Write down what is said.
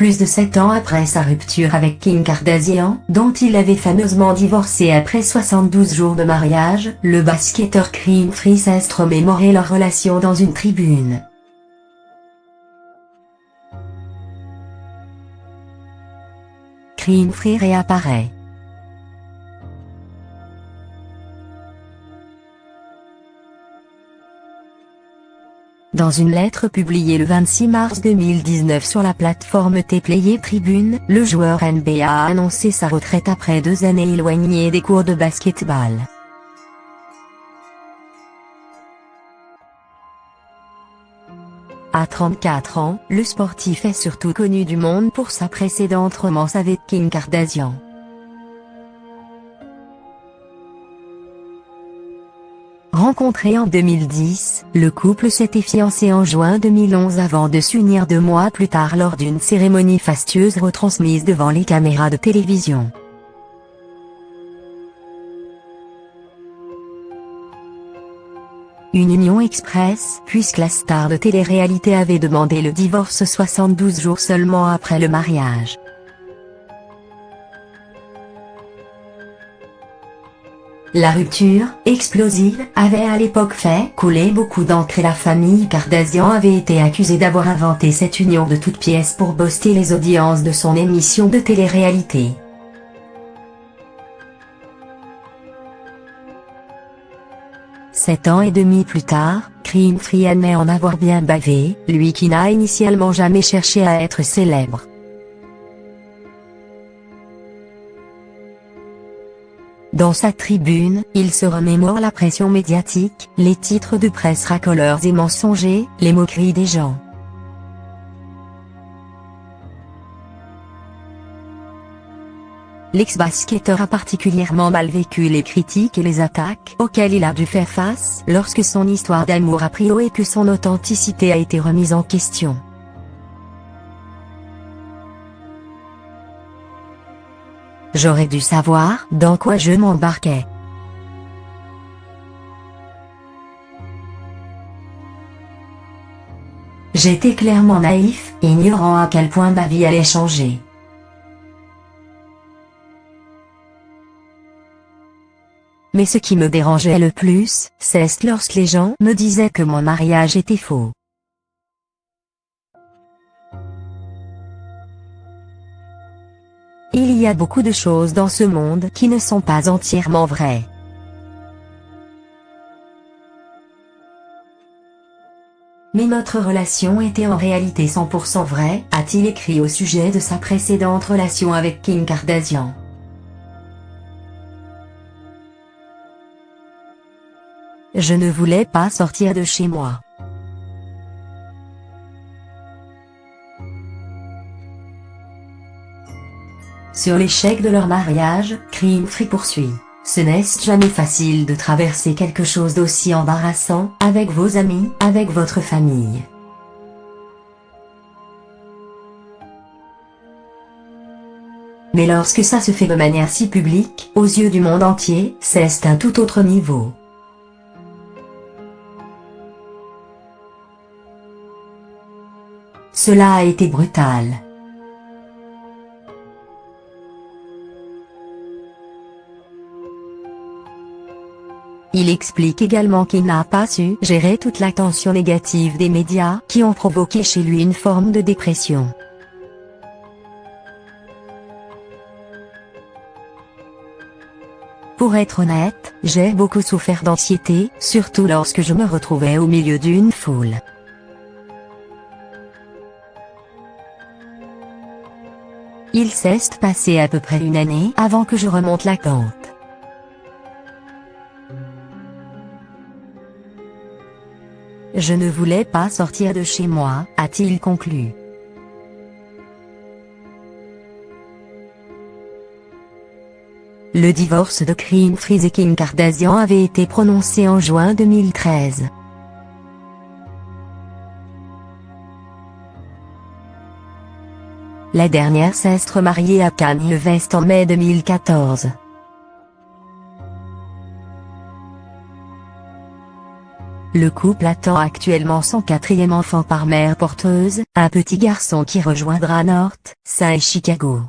plus de 7 ans après sa rupture avec Kim Kardashian, dont il avait fameusement divorcé après 72 jours de mariage, le basketteur crime-free s'est remémoré leur relation dans une tribune. Crime-free réapparaît. Dans une lettre publiée le 26 mars 2019 sur la plateforme T-Player Tribune, le joueur NBA a annoncé sa retraite après 2 années éloigné des cours de basketball. À 34 ans, le sportif est surtout connu du monde pour sa précédente romance avec Kim Kardashian. Rencontré en 2010, le couple s'était fiancé en juin 2011 avant de s'unir 2 mois plus tard lors d'une cérémonie fastueuse retransmise devant les caméras de télévision. Une union express, puisque la star de télé-réalité avait demandé le divorce 72 jours seulement après le mariage. La rupture, explosive, avait à l'époque fait couler beaucoup d'encre et la famille Kardashian avait été accusée d'avoir inventé cette union de toutes pièces pour booster les audiences de son émission de télé-réalité. Sept ans et demi plus tard, crime-free admet en avoir bien bavé, lui qui n'a initialement jamais cherché à être célèbre. Dans sa tribune, il se remémore la pression médiatique, les titres de presse racoleurs et mensongers, les moqueries des gens. L'ex-basketteur a particulièrement mal vécu les critiques et les attaques auxquelles il a dû faire face lorsque son histoire d'amour a pris haut et que son authenticité a été remise en question. J'aurais dû savoir dans quoi je m'embarquais. J'étais clairement naïf, ignorant à quel point ma vie allait changer. Mais ce qui me dérangeait le plus, c'est lorsque les gens me disaient que mon mariage était faux. Il y a beaucoup de choses dans ce monde qui ne sont pas entièrement vraies. Mais notre relation était en réalité 100% vraie, a-t-il écrit au sujet de sa précédente relation avec Kim Kardashian. Je ne voulais pas sortir de chez moi. Sur l'échec de leur mariage, crime-free poursuit. Ce n'est jamais facile de traverser quelque chose d'aussi embarrassant, avec vos amis, avec votre famille. Mais lorsque ça se fait de manière si publique, aux yeux du monde entier, c'est un tout autre niveau. Cela a été brutal. Il explique également qu'il n'a pas su gérer toute l'attention négative des médias qui ont provoqué chez lui une forme de dépression. Pour être honnête, j'ai beaucoup souffert d'anxiété, surtout lorsque je me retrouvais au milieu d'une foule. Il s'est passé à peu près une année avant que je remonte la pente. Je ne voulais pas sortir de chez moi, a-t-il conclu. Le divorce de crime-free et Kim Kardashian avait été prononcé en juin 2013. La dernière s'est remariée à Kanye West en mai 2014. Le couple attend actuellement son quatrième enfant par mère porteuse, un petit garçon qui rejoindra North St. Chicago.